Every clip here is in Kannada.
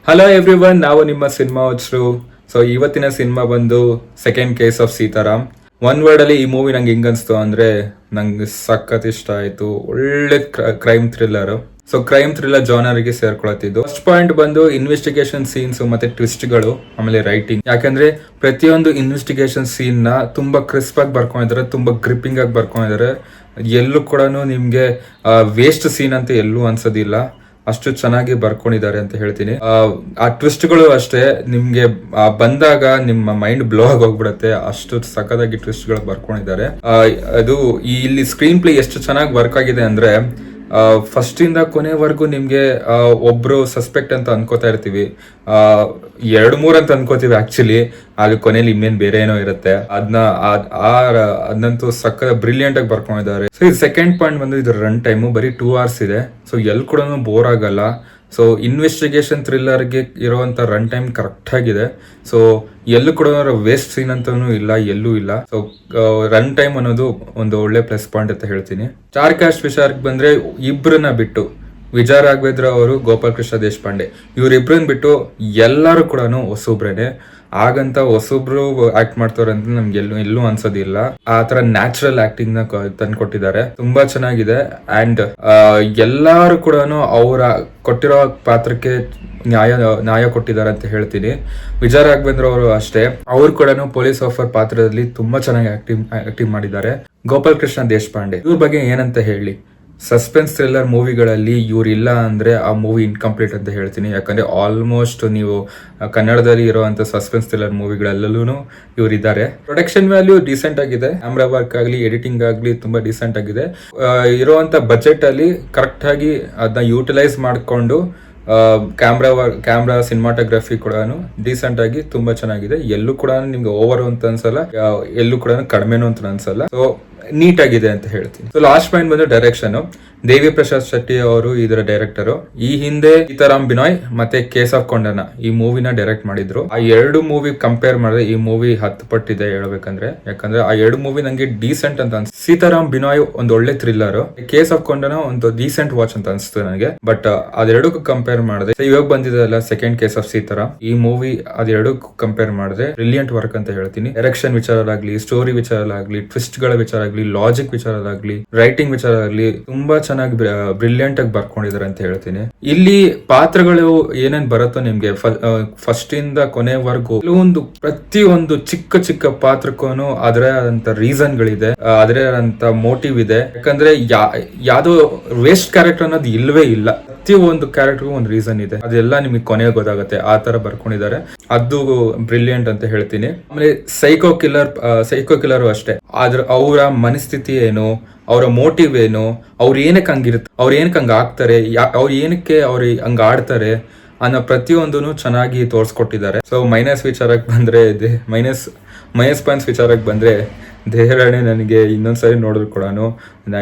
ಹಲೋ ಎವ್ರಿವನ್, ನಾವು ನಿಮ್ಮ ಸಿನಿಮಾ ಹುಚ್ಚರು. ಸೊ ಇವತ್ತಿನ ಸಿನಿಮಾ ಬಂದು second case of Seetharam. One word ಅಲ್ಲಿ ಈ ಮೂವಿ ನಂಗೆ ಹೆಂಗ್ ಅನ್ಸ್ತು ಅಂದ್ರೆ, ನಂಗೆ ಸಖತ್ ಇಷ್ಟ ಆಯ್ತು. ಒಳ್ಳೆ crime thriller. So crime thriller ಜಾನರ್ಗೆ ಸೇರ್ಕೊಳತ್ತಿದ್ದು. ಫಸ್ಟ್ ಪಾಯಿಂಟ್ ಬಂದು ಇನ್ವೆಸ್ಟಿಗೇಷನ್ ಸೀನ್ಸ್ ಮತ್ತೆ ಟ್ವಿಸ್ಟ್ಗಳು, ಆಮೇಲೆ ರೈಟಿಂಗ್. ಯಾಕಂದ್ರೆ ಪ್ರತಿಯೊಂದು ಇನ್ವೆಸ್ಟಿಗೇಷನ್ ಸೀನ್ ನ ತುಂಬಾ ಕ್ರಿಸ್ಪ್ ಆಗಿ ಬರ್ಕೊಂಡಿದ್ದಾರೆ, ತುಂಬಾ ಗ್ರಿಪ್ಪಿಂಗ್ ಆಗಿ ಬರ್ಕೊಂಡಿದ್ದಾರೆ. ಎಲ್ಲೂ ಕೂಡ ನಿಮ್ಗೆ ವೇಸ್ಟ್ ಸೀನ್ ಅಂತ ಎಲ್ಲೂ ಅನ್ಸೋದಿಲ್ಲ. ಅಷ್ಟು ಚೆನ್ನಾಗಿ ಬರ್ಕೊಂಡಿದ್ದಾರೆ ಅಂತ ಹೇಳ್ತೀನಿ. ಆ ಟ್ವಿಸ್ಟ್ಗಳು ಅಷ್ಟೇ, ನಿಮ್ಗೆ ಬಂದಾಗ ನಿಮ್ಮ ಮೈಂಡ್ ಬ್ಲೋ ಆಗಿ ಹೋಗ್ಬಿಡುತ್ತೆ. ಅಷ್ಟು ಸಖತ್ತಾಗಿ ಟ್ವಿಸ್ಟ್ಗಳು ಬರ್ಕೊಂಡಿದ್ದಾರೆ. ಅದು ಇಲ್ಲಿ ಸ್ಕ್ರೀನ್ ಪ್ಲೇ ಎಷ್ಟು ಚೆನ್ನಾಗಿ ವರ್ಕ್ ಆಗಿದೆ ಅಂದ್ರೆ, ಫಸ್ಟ್ ಇಂದ ಕೊನೆವರೆಗೂ ನಿಮ್ಗೆ ಒಬ್ರು ಸಸ್ಪೆಕ್ಟ್ ಅಂತ ಅನ್ಕೋತಾ ಇರ್ತೀವಿ. 2-3 ಅಂತ ಅನ್ಕೋತೀವಿ ಆಕ್ಚುಲಿ. ಆಗ ಕೊನೆಯಲ್ಲಿ ಇನ್ನೇನ್ ಬೇರೆ ಏನೋ ಇರುತ್ತೆ. ಅದನ್ನಂತೂ ಸಕ್ಕ ಬ್ರಿಲಿಯಂಟ್ ಆಗಿ ಬರ್ಕೊಂಡಿದ್ದಾರೆ. ಸೊ ಇದು ಸೆಕೆಂಡ್ ಪಾಯಿಂಟ್ ಬಂದು, ಇದ್ರ ರನ್ ಟೈಮು ಬರೀ 2 hours ಇದೆ. ಸೊ ಎಲ್ಲಿ ಕೂಡ ಬೋರ್ ಆಗಲ್ಲ. ಸೊ ಇನ್ವೆಸ್ಟಿಗೇಷನ್ ಥ್ರಿಲ್ಲರ್ಗೆ ಇರುವಂತ ರನ್ ಟೈಮ್ ಕರೆಕ್ಟ್ ಆಗಿದೆ. ಸೊ ಎಲ್ಲೂ ಕೂಡ ವೇಸ್ಟ್ ಸೀನ್ ಅಂತಾನು ಇಲ್ಲ, ಎಲ್ಲೂ ಇಲ್ಲ. ಸೊ ರನ್ ಟೈಮ್ ಅನ್ನೋದು ಒಂದು ಒಳ್ಳೆ ಪ್ಲಸ್ ಪಾಯಿಂಟ್ ಅಂತ ಹೇಳ್ತೀನಿ. ಸ್ಟಾರ್ ಕಾಸ್ಟ್ ವಿಚಾರಕ್ಕೆ ಬಂದ್ರೆ, ಇಬ್ರನ್ನ ಬಿಟ್ಟು ವಿಜಯ ರಾಘವೇಂದ್ರ ಅವರು, ಗೋಪಾಲ್ ಕೃಷ್ಣ ದೇಶಪಾಂಡೆ, ಇವರಿಬ್ರನ್ನ ಬಿಟ್ಟು ಎಲ್ಲರೂ ಕೂಡ ಹೊಸೊಬ್ರೇನೆ. ಹಾಗಂತ ಹೊಸೊಬ್ರು ಆಕ್ಟ್ ಮಾಡ್ತಾರೆ ಅಂತ ನಮ್ಗೆ ಎಲ್ಲೂ ಅನ್ಸೋದಿಲ್ಲ. ಆ ತರ ನ್ಯಾಚುರಲ್ ಆಕ್ಟಿಂಗ್ ನ ತಂದ್ಕೊಟ್ಟಿದ್ದಾರೆ. ತುಂಬಾ ಚೆನ್ನಾಗಿದೆ. ಅಂಡ್ ಎಲ್ಲಾರು ಕೂಡ ಅವರ ಕೊಟ್ಟಿರೋ ಪಾತ್ರಕ್ಕೆ ನ್ಯಾಯ ಕೊಟ್ಟಿದ್ದಾರೆ ಅಂತ ಹೇಳ್ತೀನಿ. ವಿಜಯ ರಾಘವೇಂದ್ರ ಅವರು ಅಷ್ಟೇ, ಅವ್ರು ಕೂಡ ಪೊಲೀಸ್ ಆಫರ್ ಪಾತ್ರದಲ್ಲಿ ತುಂಬಾ ಚೆನ್ನಾಗಿ ಆಕ್ಟಿಂಗ್ ಮಾಡಿದ್ದಾರೆ. ಗೋಪಾಲ್ ಕೃಷ್ಣ ದೇಶಪಾಂಡೆ ಇವ್ರ ಬಗ್ಗೆ ಏನಂತ ಹೇಳಿ. ಸಸ್ಪೆನ್ಸ್ ಥ್ರಿಲ್ಲರ್ ಮೂವಿಗಳಲ್ಲಿ ಇವ್ರು ಇಲ್ಲ ಅಂದ್ರೆ ಆ ಮೂವಿ ಇನ್ಕಂಪ್ಲೀಟ್ ಅಂತ ಹೇಳ್ತೀನಿ. ಯಾಕಂದ್ರೆ ಆಲ್ಮೋಸ್ಟ್ ನೀವು ಕನ್ನಡದಲ್ಲಿ ಇರುವಂತ ಸಸ್ಪೆನ್ಸ್ ಥ್ರಿಲ್ಲರ್ ಮೂವಿಗಳೆಲ್ಲೂ ಇವ್ರು ಇದ್ದಾರೆ. ಪ್ರೊಡಕ್ಷನ್ ವ್ಯಾಲ್ಯೂ ಡೀಸೆಂಟ್ ಆಗಿದೆ. ಕ್ಯಾಮ್ರಾ ವರ್ಕ್ ಆಗ್ಲಿ, ಎಡಿಟಿಂಗ್ ಆಗ್ಲಿ ತುಂಬಾ ಡೀಸೆಂಟ್ ಆಗಿದೆ. ಇರುವಂತ ಬಜೆಟ್ ಅಲ್ಲಿ ಕರೆಕ್ಟ್ ಆಗಿ ಅದನ್ನ ಯೂಟಿಲೈಸ್ ಮಾಡ್ಕೊಂಡು ಕ್ಯಾಮ್ರಾ ಸಿನಿಮಾಟೋಗ್ರಫಿ ಕೂಡ ಡೀಸೆಂಟ್ ಆಗಿ ತುಂಬಾ ಚೆನ್ನಾಗಿದೆ. ಎಲ್ಲೂ ಕೂಡ ನಿಮ್ಗೆ ಓವರ್ ಅಂತ ಅನ್ಸಲ್ಲ, ಎಲ್ಲೂ ಕೂಡ ಕಡಿಮೆನೂ ಅಂತ ಅನ್ಸಲ್ಲ. ಸೊ ನೀಟ್ ಆಗಿದೆ ಅಂತ ಹೇಳ್ತೀನಿ. ಸೊ ಲಾಸ್ಟ್ ಪಾಯಿಂಟ್ ಬಂದು ಡೈರೆಕ್ಷನ್. ದೇವಿ ಪ್ರಸಾದ್ ಶೆಟ್ಟಿ ಅವರು ಇದರ ಡೈರೆಕ್ಟರ್. ಈ ಹಿಂದೆ ಸೀತಾರಾಮ್ ಬಿನಾಯ್ ಮತ್ತೆ ಕೇಸ್ ಆಫ್ ಕೊಂಡನ ಈ ಮೂವಿನ ಡೈರೆಕ್ಟ್ ಮಾಡಿದ್ರು. ಆ 2 ಮೂವಿ ಕಂಪೇರ್ ಮಾಡಿದ್ರೆ ಈ ಮೂವಿ 10 ಪಟ್ಟಿದೆ ಹೇಳ್ಬೇಕಂದ್ರೆ. ಯಾಕಂದ್ರೆ ಆ 2 ಮೂವಿ ನಂಗೆ ಡೀಸೆಂಟ್ ಅಂತ ಅನ್ಸುತ್ತೆ. ಸೀತಾರಾಮ್ ಬಿನಾಯ್ ಒಂದು ಒಳ್ಳೆ ಥ್ರಿಲ್ಲರ್, ಕೇಸ್ ಆಫ್ ಕೊಂಡನ ಒಂದು ಡೀಸೆಂಟ್ ವಾಚ್ ಅಂತ ಅನ್ಸುತ್ತೆ ನನಗೆ. ಬಟ್ ಅದೆರಡಕ್ಕೂ ಕಂಪೇರ್ ಮಾಡಿದ್ರೆ, ಇವಾಗ ಬಂದಿದೆಲ್ಲ ಸೆಕೆಂಡ್ ಕೇಸ್ ಆಫ್ ಸೀತಾರಾಮ್, ಈ ಮೂವಿ ಅದೆರಡಕ್ಕೂ ಕಂಪೇರ್ ಮಾಡಿದ್ರೆ ಬ್ರಿಲಿಯಂಟ್ ವರ್ಕ್ ಅಂತ ಹೇಳ್ತೀನಿ. ಡೈರೆಕ್ಷನ್ ವಿಚಾರಲಾಗ್ಲಿ, ಸ್ಟೋರಿ ವಿಚಾರಲಾಗ್ಲಿ, ಟ್ವಿಸ್ಟ್ ಗಳ ವಿಚಾರಲಾಗ್ಲಿ, ಲಾಜಿಕ್ ವಿಚಾರಲಾಗ್ಲಿ, ರೈಟಿಂಗ್ ವಿಚಾರಲಾಗ್ಲಿ ತುಂಬಾ ಚೆನ್ನಾಗಿ ಬ್ರಿಲಿಯಂಟ್ ಆಗಿ ಬರ್ಕೊಂಡಿದ್ದಾರೆ ಅಂತ ಹೇಳ್ತೀನಿ. ಇಲ್ಲಿ ಪಾತ್ರಗಳು ಏನೇನ್ ಬರುತ್ತೋ ನಿಮ್ಗೆ ಫಸ್ಟ್ ಇಂದ ಕೊನೆವರೆಗೂ ಕೆಲವೊಂದು ಪ್ರತಿಯೊಂದು ಚಿಕ್ಕ ಚಿಕ್ಕ ಪಾತ್ರಕ್ಕೂ ಅದರ ಆದಂತ ರೀಸನ್ ಗಳಿದೆ, ಅದರ ಆದಂತ ಮೋಟಿವ್ ಇದೆ. ಯಾಕಂದ್ರೆ ಯಾವ್ದೋ ವೇಸ್ಟ್ ಕ್ಯಾರೆಕ್ಟರ್ ಅನ್ನೋದು ಇಲ್ವೇ ಇಲ್ಲ. ಪ್ರತಿಯೊಂದು ಕ್ಯಾರೆಕ್ಟರ್ಗೂ ಒಂದು ರೀಸನ್ ಇದೆ. ಅದೆಲ್ಲ ನಿಮಗೆ ಕೊನೆಗೆ ಗೊತ್ತಾಗುತ್ತೆ. ಆ ತರ ಬರ್ಕೊಂಡಿದ್ದಾರೆ. ಅದು ಬ್ರಿಲಿಯಂಟ್ ಅಂತ ಹೇಳ್ತೀನಿ. ಆಮೇಲೆ ಸೈಕೋ ಕಿಲ್ಲರ್ ಅಷ್ಟೇ. ಆದ್ರೆ ಅವರ ಮನಸ್ಥಿತಿ ಏನು, ಅವರ ಮೋಟಿವ್ ಏನು, ಅವ್ರು ಏನಕ್ಕೆ ಹಂಗಿರುತ್ತೆ, ಅವ್ರು ಏನಕ್ಕೆ ಹಂಗ ಆಗ್ತಾರೆ, ಅವ್ರು ಏನಕ್ಕೆ ಅವ್ರು ಹಂಗ ಆಡ್ತಾರೆ ಅನ್ನೋ ಪ್ರತಿಯೊಂದನ್ನು ಚೆನ್ನಾಗಿ ತೋರ್ಸ್ಕೊಟ್ಟಿದ್ದಾರೆ. ಸೊ ಮೈನಸ್ ವಿಚಾರಕ್ಕೆ ಬಂದ್ರೆ, ಮೈನಸ್ ಪಾಯಿಂಟ್ಸ್ ವಿಚಾರಕ್ಕೆ ಬಂದ್ರೆ, ದೇಹರಣೆ ನನಗೆ ಇನ್ನೊಂದ್ಸರಿ ನೋಡಿದ್ರು ಕೂಡ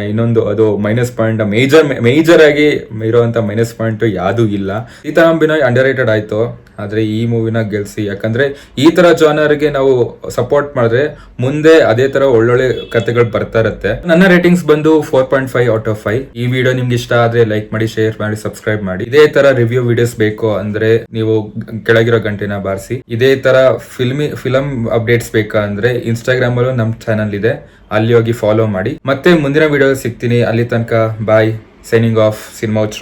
ಇನ್ನೊಂದು ಅದು ಮೈನಸ್ ಪಾಯಿಂಟ್, ಮೇಜರ್ ಆಗಿ ಇರುವಂತ ಮೈನಸ್ ಪಾಯಿಂಟ್ ಯಾವ್ದು ಇಲ್ಲ. ಸೀತಾರಾಮ್ ಬಿನಾಯ್ ಅಂಡರ್ ರೇಟೆಡ್ ಆಯ್ತು, ಆದ್ರೆ ಈ ಮೂವಿನ ಗೆಲ್ಸಿ. ಯಾಕಂದ್ರೆ ಈ ತರ ಜಾನರ್ಗೆ ನಾವು ಸಪೋರ್ಟ್ ಮಾಡಿದ್ರೆ ಮುಂದೆ ಅದೇ ತರ ಒಳ್ಳೊಳ್ಳೆ ಕಥೆಗಳು ಬರ್ತಾ ಇರುತ್ತೆ. ನನ್ನ ರೇಟಿಂಗ್ಸ್ ಬಂದು 4.5 out of 5. ಈ ವಿಡಿಯೋ ನಿಮ್ಗೆ ಇಷ್ಟ ಆದ್ರೆ ಲೈಕ್ ಮಾಡಿ, ಶೇರ್ ಮಾಡಿ, ಸಬ್ಸ್ಕ್ರೈಬ್ ಮಾಡಿ. ಇದೇ ತರ ರಿವ್ಯೂ ವಿಡಿಯೋಸ್ ಬೇಕು ಅಂದ್ರೆ ನೀವು ಕೆಳಗಿರೋ ಗಂಟೆನ ಬಾರಿಸಿ. ಇದೇ ತರ ಫಿಲಂ ಅಪ್ಡೇಟ್ಸ್ ಬೇಕಾ ಅಂದ್ರೆ ಇನ್ಸ್ಟಾಗ್ರಾಮ್ ಅಲ್ಲೂ ನಮ್ ಚಾನಲ್ ಇದೆ, ಅಲ್ಲಿ ಹೋಗಿ ಫಾಲೋ ಮಾಡಿ. ಮತ್ತೆ ಮುಂದಿನ ವಿಡಿಯೋ ಸಿಗ್ತೀನಿ. ಅಲ್ಲಿ ತನಕ ಬಾಯ್. Signing off cinema ಹುಚ್ಚರು.